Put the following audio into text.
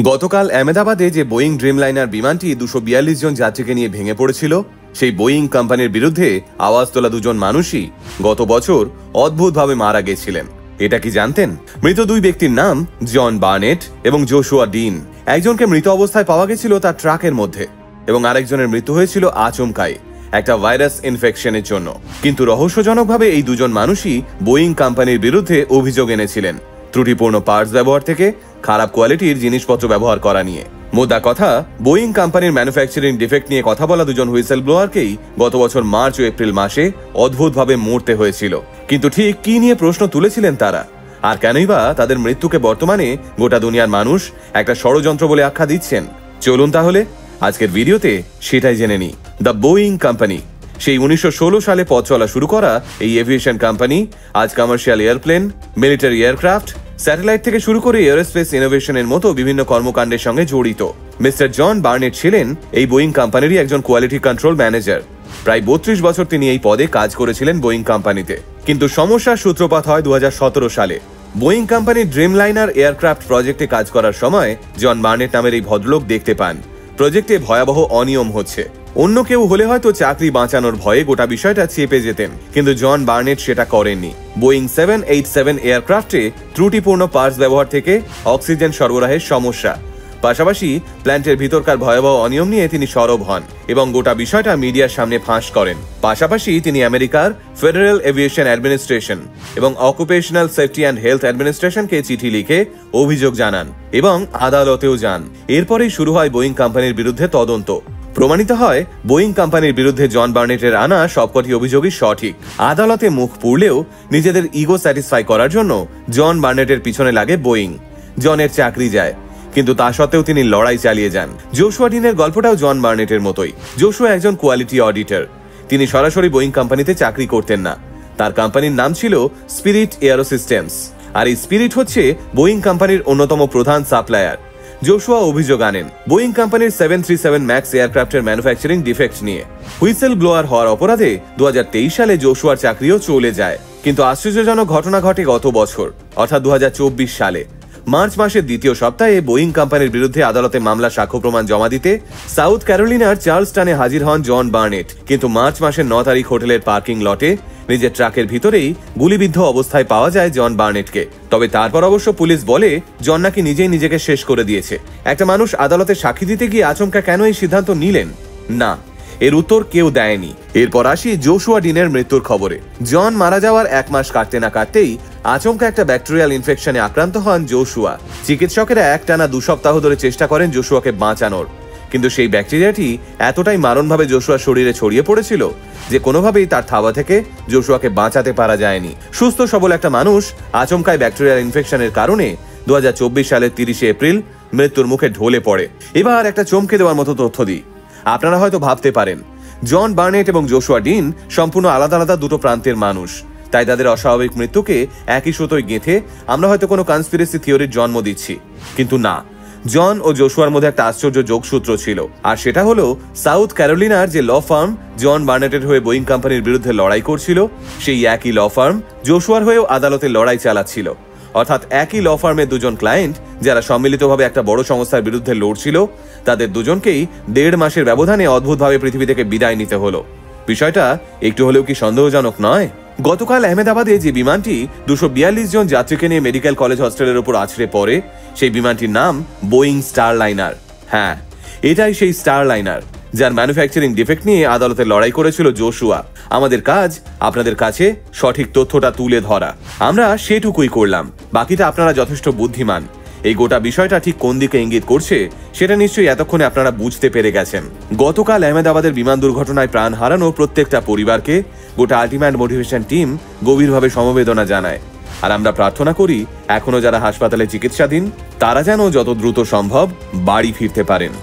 গতকাল আহমেদাবাদে যে Boeing Dreamliner বিমানটি 242 জন যাত্রীকে নিয়ে ভেঙে পড়েছিল, সেই বোয়িং কোম্পানির বিরুদ্ধে আওয়াজ তোলা দুজন মানুষই গত বছর অদ্ভুতভাবে মারা গেছিলেন। এটা কি জানতেন? মৃত দুই ব্যক্তির নাম জন বার্নেট এবং জোশুয়া ডিন। একজনকে মৃত অবস্থায় পাওয়া গেছিল তার ট্রাকের মধ্যে, এবং আরেকজনের মৃত্যু হয়েছিল আচমকাই একটা ভাইরাস ইনফেকশনের জন্য। কিন্তু রহস্যজনকভাবে এই দুজন মানুষই বোয়িং কোম্পানির বিরুদ্ধে অভিযোগ এনেছিলেন ত্রুটিপূর্ণ পার্টস ব্যবহার থেকে খারাপ কোয়ালিটির জিনিসপত্র ব্যবহার করা নিয়ে। মোদ্দা কথা, বোয়িং কোম্পানির ম্যানুফ্যাকচারিং ডিফেক্ট নিয়ে কথা বলা দুজন হুইসেল ব্লোয়ারকেই গত বছর মার্চ ও এপ্রিল মাসে অদ্ভুতভাবে মরতে হয়েছিল। কিন্তু ঠিক কি নিয়ে প্রশ্ন তুলেছিলেন তারা, আর কেনই বা তাদের মৃত্যুকে বর্তমানে গোটা দুনিয়ার মানুষ একটা ষড়যন্ত্র বলে আখ্যা দিচ্ছেন? চলুন তাহলে আজকের ভিডিওতে সেটাই জেনে নিই। দ্য বোয়িং কোম্পানি, সেই 1916 সালে পথ চলা শুরু করা এই এভিয়েশন কোম্পানি আজ commercial airplane, military aircraft, satellite থেকে শুরু করে এয়ারস্পেস ইনোভেশনের মতো বিভিন্ন কর্মকাণ্ডের সঙ্গে জড়িত। মিস্টার জন বার্নেট ছিলেন এই বোয়িং কোম্পানিরই একজন কোয়ালিটি কন্ট্রোল ম্যানেজার। প্রায় 32 বছর তিনি এই পদে কাজ করেছিলেন বোয়িং কোম্পানিতে। কিন্তু সমস্যার সূত্রপাত হয় 2017 সালে। বোয়িং কোম্পানির ড্রিমলাইনার এয়ারক্রাফট প্রজেক্টে কাজ করার সময় জন বার্নেট নামের এই ভদ্রলোক দেখতে পান প্রজেক্টে ভয়াবহ অনিয়ম হচ্ছে। অন্য কেউ হলে হয়তো চাকরি বাঁচানোর ভয়ে গোটা বিষয়টা চেপে যেতেন, কিন্তু জন বার্নেট সেটা করেননি। বোয়িং 787 এয়ারক্রাফটে ত্রুটিপূর্ণ পার্টস ব্যবহার থেকে অক্সিজেন সরবরাহের সমস্যা, পাশাপাশি প্ল্যান্টের ভিতরকার ভয়াবহ অনিয়ম নিয়ে তিনি সরব হন এবং গোটা বিষয়টা মিডিয়ার সামনে ফাঁস করেন। পাশাপাশি তিনি আমেরিকার ফেডারেল এভিয়েশন অ্যাডমিনিস্ট্রেশন এবং অকুপেশনাল সেফটি অ্যান্ড হেলথ অ্যাডমিনিস্ট্রেশনকে চিঠি লিখে অভিযোগ জানান এবং আদালতেও যান। এরপরেই শুরু হয় বোয়িং কোম্পানির বিরুদ্ধে তদন্ত। প্রমাণিত হয় বোয়িং কোম্পানির বিরুদ্ধে জন বার্নেটের আনা সবকটি অভিযোগই সঠিক। আদালতে মুখ পুড়লেও নিজেদের ইগো স্যাটিসফাই করার জন্য জন বার্নেটের পিছনে লাগে বোয়িং। জনের চাকরি যায়, কিন্তু তা সত্ত্বেও তিনি লড়াই চালিয়ে যান। জোশুয়া ডিনের গল্পটাও জন বার্নেটের মতোই। জোশুয়া একজন কোয়ালিটি অডিটর। তিনি সরাসরি বোয়িং কোম্পানিতে চাকরি করতেন না। তার কোম্পানির নাম ছিল স্পিরিট এয়ারো সিস্টেমস, আর এই স্পিরিট হচ্ছে বোয়িং কোম্পানির অন্যতম প্রধান সাপ্লায়ার। জোশুয়া অভিযোগ আনেন বোয়িং কোম্পানির 737 ম্যাক্স এয়ারক্রাফটের ম্যানুফ্যাকচারিং ডিফেক্ট নিয়ে। হুইসেল ব্লোয়ার হওয়ার অপরাধে 2023 সালে জোশুয়ার চাকরিও চলে যায়। কিন্তু আশ্চর্যজনক ঘটনা ঘটে গত বছর, অর্থাৎ 2024 সালে মার্চ মাসের দ্বিতীয় সপ্তাহে বোয়িং কোম্পানির বিরুদ্ধে আদালতে মামলা সাক্ষ্য প্রমাণ জমা দিতে সাউথ ক্যারোলিনার চার্লসটনে হাজির হন জন বার্নেট। কিন্তু মার্চ মাসের 9 তারিখ হোটেলের পার্কিং লটে নিজের ট্রাকের ভিতরেই গুলিবিদ্ধ অবস্থায় পাওয়া যায় জন বার্নেটকে। তবে তারপর অবশ্য পুলিশ বলে জন নাকি নিজেই নিজেকে শেষ করে দিয়েছে। একটা মানুষ আদালতে সাক্ষী দিতে গিয়ে আচমকা কেন এই সিদ্ধান্ত নিলেন? না, এর উত্তর কেউ দেয়নি। এরপর আসি জোশুয়া ডিনের মৃত্যুর খবরে। জন মারা যাওয়ার 1 মাস কাটতে না কাটতেই আচমকা একটা ব্যাকটেরিয়াল ইনফেকশনে আক্রান্ত হন জোশুয়া। চিকিৎসকেরা একটানা 2 সপ্তাহ ধরে চেষ্টা করেন জোশুয়াকে বাঁচানোর, কিন্তু সেই ব্যাকটেরিয়াটি এতটাই মারণভাবে জোশুয়ার শরীরে ছড়িয়ে পড়েছিল যে কোনোভাবেই তার থাবা থেকে জোশুয়াকে বাঁচাতে পারা যায়নি। সুস্থ সবল একটা মানুষ আচমকায় ব্যাকটেরিয়াল ইনফেকশনের কারণে 2024 সালের 30 এপ্রিল মৃত্যুর মুখে ঢলে পড়ে। এবার একটা চমকে দেওয়ার মতো তথ্য দিই। আপনারা হয়তো ভাবতে পারেন জন বার্নেট এবং জোশুয়া ডিন সম্পূর্ণ আলাদা আলাদা দুটো প্রান্তের মানুষ, তাই তাদের অস্বাভাবিক মৃত্যুকে একই সুতোয় গেঁথে আমরা হয়তো কোনো কনস্পিরেসি থিওরির জন্ম দিচ্ছি। কিন্তু না, জন ও জোশুয়ার মধ্যে একটা আশ্চর্য যোগসূত্র ছিল, আর সেটা হলো সাউথ ক্যারোলিনার যে ল ফার্ম জন বার্নেটের হয়ে বোয়িং কোম্পানির বিরুদ্ধে লড়াই করছিল, সেই একই ল ফার্ম জোশুয়ার হয়েও আদালতে লড়াই চালাচ্ছিল। অর্থাৎ একই ল ফার্মের দুজন ক্লায়েন্ট যারা সম্মিলিতভাবে একটা বড় সংস্থার বিরুদ্ধে লড়ছিল, তাদের দুজনকেই 1.5 মাসের ব্যবধানে অদ্ভুতভাবে পৃথিবী থেকে বিদায় নিতে হলো। বিষয়টা একটু হলেও কি সন্দেহজনক নয়? গতকাল আহমেদাবাদে যে বিমানটি 242 জন যাত্রীকে নিয়ে মেডিকেল কলেজ হস্টেলের উপর আছড়ে পড়ে, সেই বিমানটির নাম বোয়িং স্টারলাইনার। হ্যাঁ, এটাই সেই স্টারলাইনার যার ম্যানুফ্যাকচারিং ডিফেক্ট নিয়ে আদালতে লড়াই করেছিল জোশুয়া। আমাদের কাজ আপনাদের কাছে সঠিক তথ্যটা তুলে ধরা। আমরা সেটুকুই করলাম, বাকিটা আপনারা যথেষ্ট বুদ্ধিমান। এই গোটা বিষয়টা ঠিক কোন দিকে ইঙ্গিত করছে সেটা নিশ্চয়ই এতক্ষণে আপনারা বুঝতে পেরে গেছেন। গতকাল আহমেদাবাদের বিমান দুর্ঘটনায় প্রাণ হারানো প্রত্যেকটা পরিবারকে গোটা আল্টিমেট মোটিভেশন টিম গভীরভাবে সমবেদনা জানায়। আর আমরা প্রার্থনা করি এখনো যারা হাসপাতালে চিকিৎসাধীন তারা যেন যত দ্রুত সম্ভব বাড়ি ফিরতে পারেন।